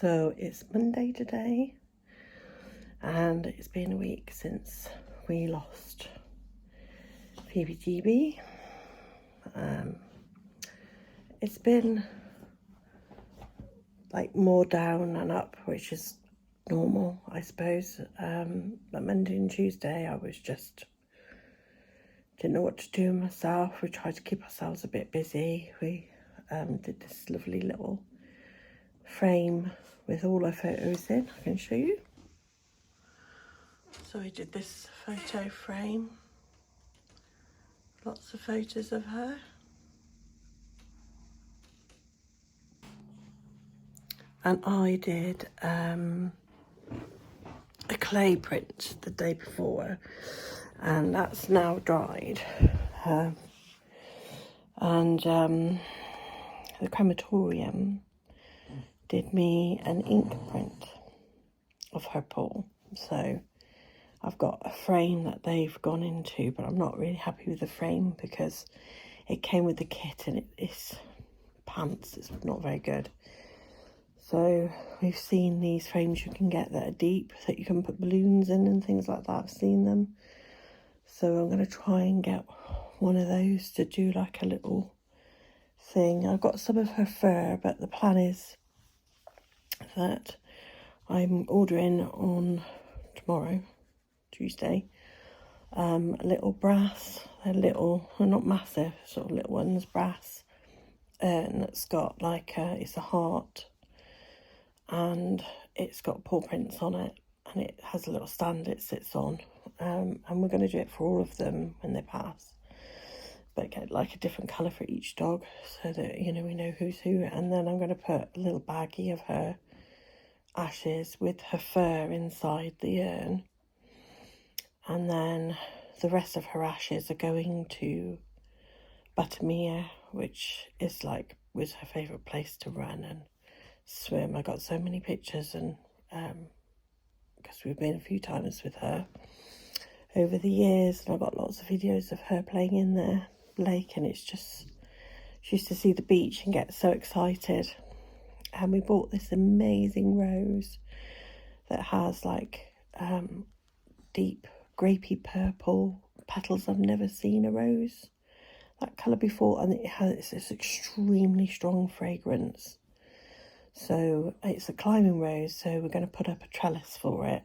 So it's Monday today, and it's been a week since we lost Phoebe GB. It's been like more down and up, which is normal, I suppose. But Monday and Tuesday I was just didn't know what to do myself. We tried to keep ourselves a bit busy. We did this lovely little frame with all her photos in. I can show you. So we did this photo frame, lots of photos of her. And I did a clay print the day before, and that's now dried. The crematorium did me an ink print of her paw. So I've got a frame that they've gone into, but I'm not really happy with the frame because it came with the kit and it's pants. It's not very good. So we've seen these frames you can get that are deep, that you can put balloons in and things like that. I've seen them. So I'm going to try and get one of those to do like a little thing. I've got some of her fur, but the plan is that I'm ordering on tomorrow, Tuesday, a little brass, a little, well, not massive, sort of little ones, brass, and it's got like it's a heart, and it's got paw prints on it, and it has a little stand it sits on, and we're going to do it for all of them when they pass, but get like a different colour for each dog so that, you know, we know who's who. And then I'm going to put a little baggie of her ashes with her fur inside the urn, and then the rest of her ashes are going to Buttermere, which is like, was her favourite place to run and swim. I got so many pictures, and because we've been a few times with her over the years, and I got lots of videos of her playing in the lake, and it's just, she used to see the beach and get so excited. And we bought this amazing rose that has like deep grapey purple petals. I've never seen a rose that colour before, and it has this extremely strong fragrance. So it's a climbing rose, so we're going to put up a trellis for it.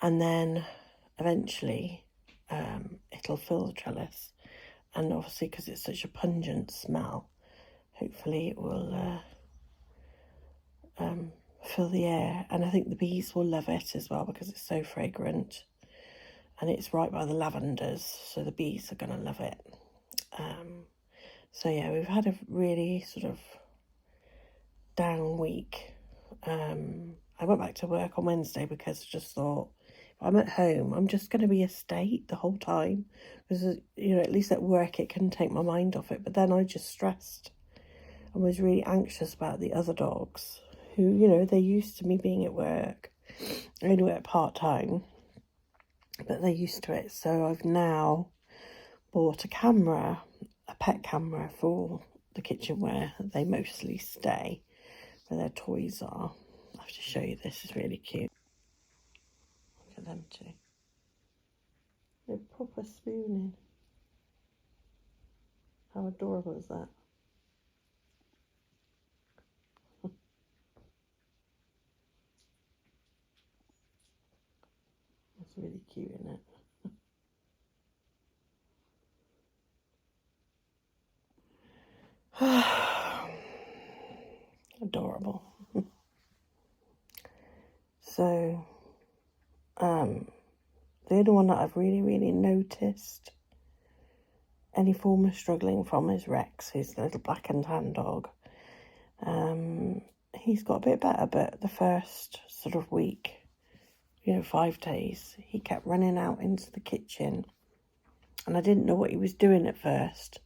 And then eventually it'll fill the trellis, and obviously because it's such a pungent smell, hopefully it will fill the air. And I think the bees will love it as well because it's so fragrant, and it's right by the lavenders, so the bees are going to love it. So yeah, we've had a really sort of down week. I went back to work on Wednesday because I just thought, if I'm at home, I'm just going to be a state the whole time, because, you know, at least at work it can take my mind off it. But then I just stressed and was really anxious about the other dogs who, you know, they're used to me being at work. I only work part-time, but they're used to it. So I've now bought a camera, a pet camera for the kitchen where they mostly stay, where their toys are. I have to show you this, it's really cute. Look at them two. They're proper spooning. How adorable is that? It's really cute, isn't it? Adorable. So, the only one that I've really noticed any form of struggling from is Rex, who's the little black and tan dog. He's got a bit better, but the first sort of week, you know, 5 days, he kept running out into the kitchen, and I didn't know what he was doing at first.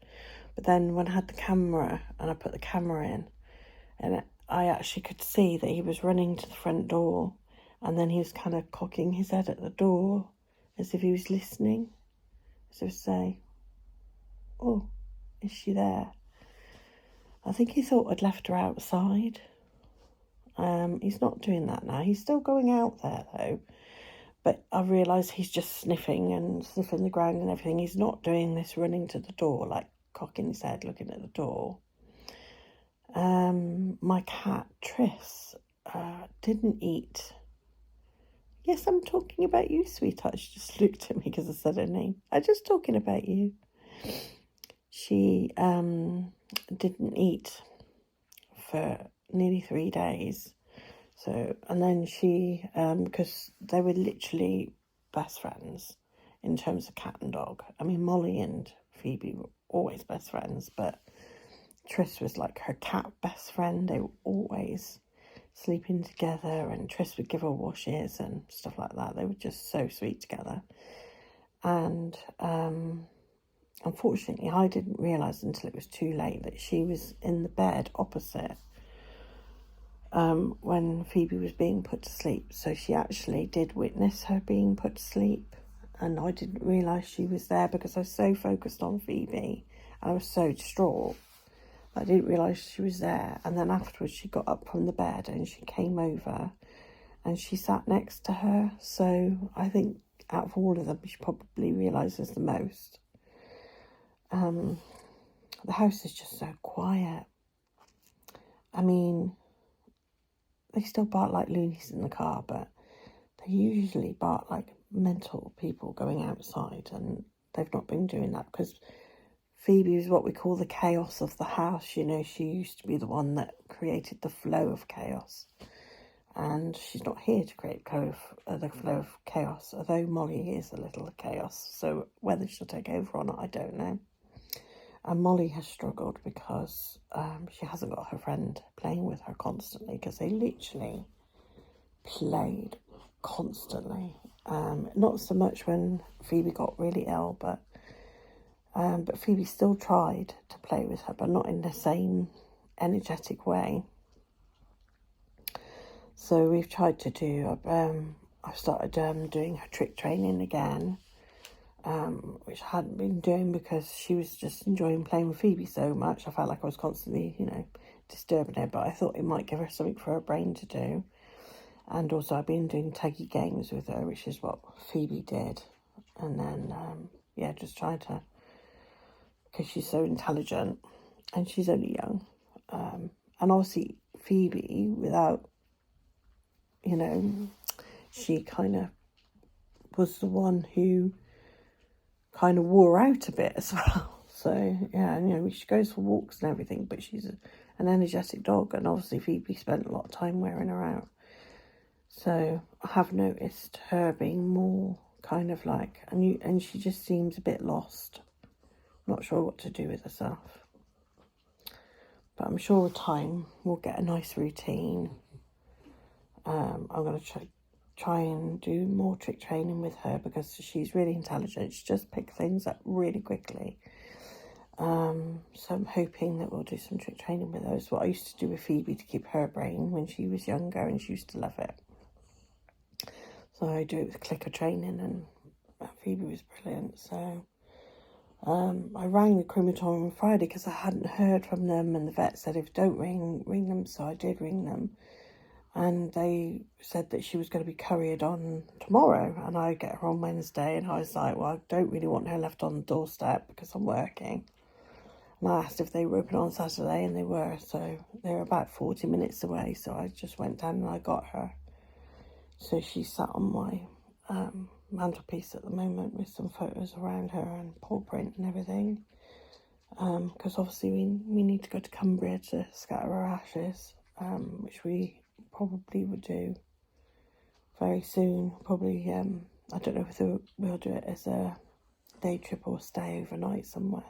But then when I had the camera and I put the camera in, and I actually could see that he was running to the front door, and then he was kind of cocking his head at the door as if he was listening, as if to say, oh, is she there? I think he thought I'd left her outside, He's not doing that now. He's still going out there though, but I realised he's just sniffing the ground and everything. He's not doing this running to the door, like cocking his head looking at the door. My cat Triss didn't eat. Yes, I'm talking about you, sweetheart. She just looked at me because I said her name. I'm just talking about you. She didn't eat for nearly 3 days. So, and then she, because they were literally best friends in terms of cat and dog. I mean, Molly and Phoebe were always best friends, but Triss was like her cat best friend. They were always sleeping together, and Triss would give her washes and stuff like that. They were just so sweet together. And unfortunately, I didn't realise until it was too late that she was in the bed opposite when Phoebe was being put to sleep. So she actually did witness her being put to sleep, and I didn't realise she was there because I was so focused on Phoebe and I was so distraught. I didn't realise she was there. And then afterwards she got up from the bed and she came over and she sat next to her. So I think out of all of them, she probably realises the most. The house is just so quiet. I mean, they still bark like loonies in the car, but they usually bark like mental people going outside, and they've not been doing that because Phoebe is what we call the chaos of the house. You know, she used to be the one that created the flow of chaos, and she's not here to create the flow of chaos, although Molly is a little chaos, so whether she'll take over or not, I don't know. And Molly has struggled because she hasn't got her friend playing with her constantly, because they literally played constantly. Not so much when Phoebe got really ill, but Phoebe still tried to play with her, but not in the same energetic way. So we've tried to do, I've started doing her trick training again, which I hadn't been doing because she was just enjoying playing with Phoebe so much. I felt like I was constantly, disturbing her, but I thought it might give her something for her brain to do. And also I've been doing taggy games with her, which is what Phoebe did. And then, just trying to, because she's so intelligent and she's only young. And obviously Phoebe, without, she kind of was the one who kind of wore out a bit as well. So, yeah, she goes for walks and everything, but she's an energetic dog. And obviously Phoebe spent a lot of time wearing her out. So I have noticed her being more kind of like, and she just seems a bit lost. Not sure what to do with herself. But I'm sure with time we'll get a nice routine. I'm going to try and do more trick training with her because she's really intelligent. She just picks things up really quickly. So I'm hoping that we'll do some trick training with her. It's what I used to do with Phoebe to keep her brain when she was younger, and she used to love it. So I do it with clicker training, and Phoebe was brilliant. So I rang the crematorium on Friday because I hadn't heard from them, and the vet said if don't ring them. So I did ring them, and they said that she was going to be couriered on tomorrow, and I get her on Wednesday. And I was like, well, I don't really want her left on the doorstep because I'm working. And I asked if they were open on Saturday, and they were. So they were about 40 minutes away. So I just went down and I got her. So she sat on my mantelpiece at the moment with some photos around her and paw print and everything. Because obviously we need to go to Cumbria to scatter her ashes, which we probably would do very soon. Probably, I don't know if we'll do it as a day trip or stay overnight somewhere,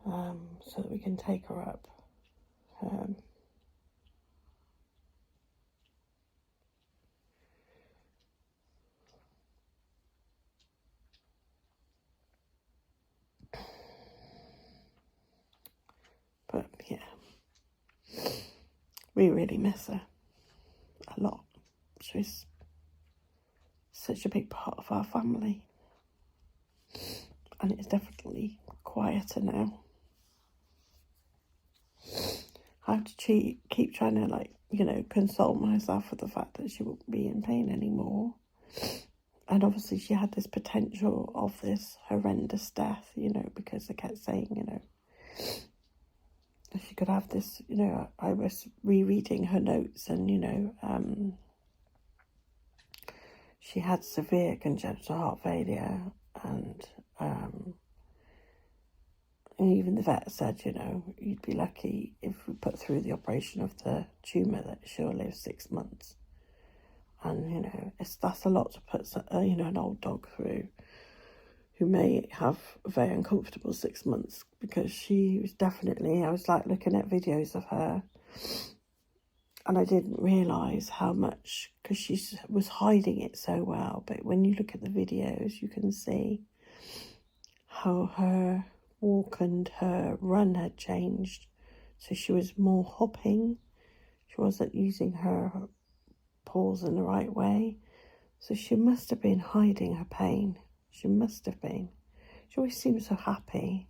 so that we can take her up. But yeah, we really miss her a lot. She's such a big part of our family, and it's definitely quieter now. I have to keep trying to, like, you know, console myself with the fact that she won't be in pain anymore. And obviously she had this potential of this horrendous death, you know, because they kept saying, you know, she could have this, you know, I was rereading her notes and, you know, she had severe congenital heart failure and even the vet said, you know, you'd be lucky if we put through the operation of the tumour that she'll live 6 months. And, you know, that's a lot to put, you know, an old dog through who may have a very uncomfortable 6 months, because she was definitely, I was like looking at videos of her and I didn't realise how much, because she was hiding it so well, but when you look at the videos you can see how her walk and her run had changed. So she was more hopping, she wasn't using her paws in the right way. So she must have been hiding her pain. She must have been. She always seems so happy.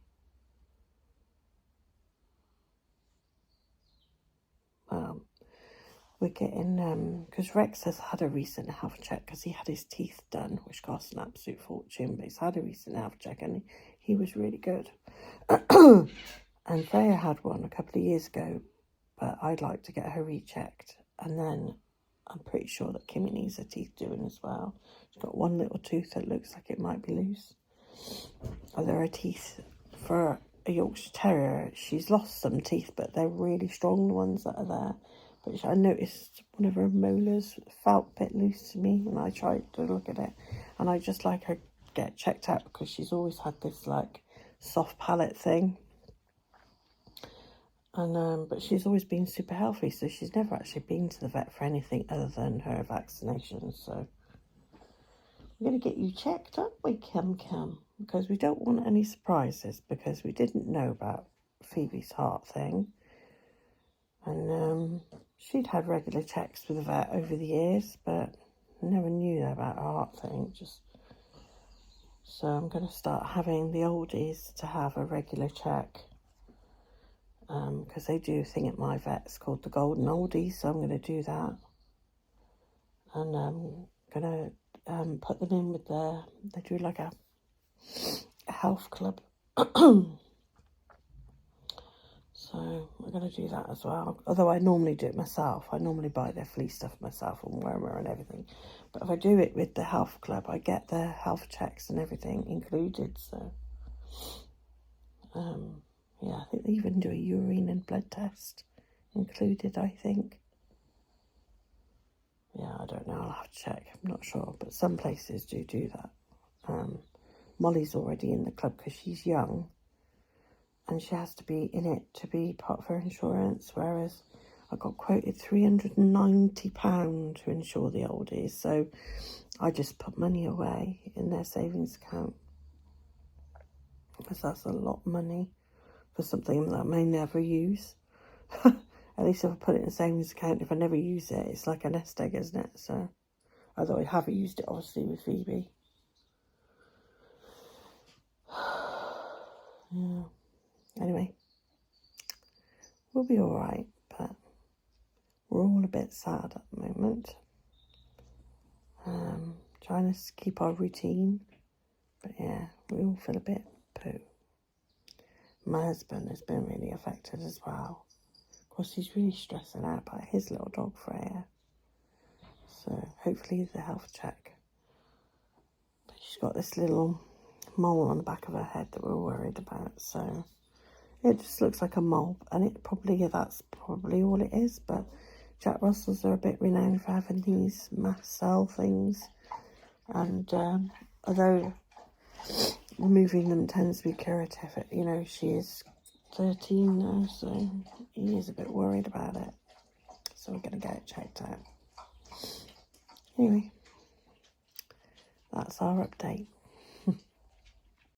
We're getting, because Rex has had a recent health check because he had his teeth done, which cost an absolute fortune, but he's had a recent health check and he was really good. And Freya had one a couple of years ago, but I'd like to get her rechecked. And then I'm pretty sure that Kimmy needs her teeth doing as well. She's got one little tooth that looks like it might be loose. Although her teeth, for a Yorkshire Terrier, she's lost some teeth, but they're really strong, the ones that are there. But I noticed one of her molars felt a bit loose to me when I tried to look at it. And I just like her get checked out because she's always had this like soft palate thing. And but she's always been super healthy, so she's never actually been to the vet for anything other than her vaccinations. So we're going to get you checked, aren't we, Kim? Because we don't want any surprises, because we didn't know about Phoebe's heart thing. And she'd had regular checks with the vet over the years, but never knew about her heart thing. So I'm going to start having the oldies to have a regular check, because they do a thing at my vet's called the Golden Oldies, so I'm going to do that. And I'm going to put them in with they do like a health club. So we're going to do that as well. Although I normally do it myself. I normally buy their flea stuff myself and wear and everything. But if I do it with the health club, I get their health checks and everything included. So, yeah, I think they even do a urine and blood test included, I think. Yeah, I don't know. I'll have to check. I'm not sure. But some places do that. Molly's already in the club because she's young. And she has to be in it to be part of her insurance, whereas I got quoted £390 to insure the oldies. So I just put money away in their savings account, because that's a lot of money for something that I may never use. At least if I put it in a savings account, if I never use it, it's like a nest egg, isn't it? So, although I have used it obviously with Phoebe. Yeah. Anyway, we'll be all right, but we're all a bit sad at the moment. Trying to keep our routine, but yeah, we all feel a bit poo. My husband has been really affected as well. Of course, he's really stressing out about his little dog Freya. So hopefully the health check. But she's got this little mole on the back of her head that we're worried about. So it just looks like a mole, and that's probably all it is. But Jack Russells are a bit renowned for having these mast cell things, and although removing them tends to be curative, you know, she is 13 now, so he is a bit worried about it. So we're going to get it checked out. Anyway, that's our update.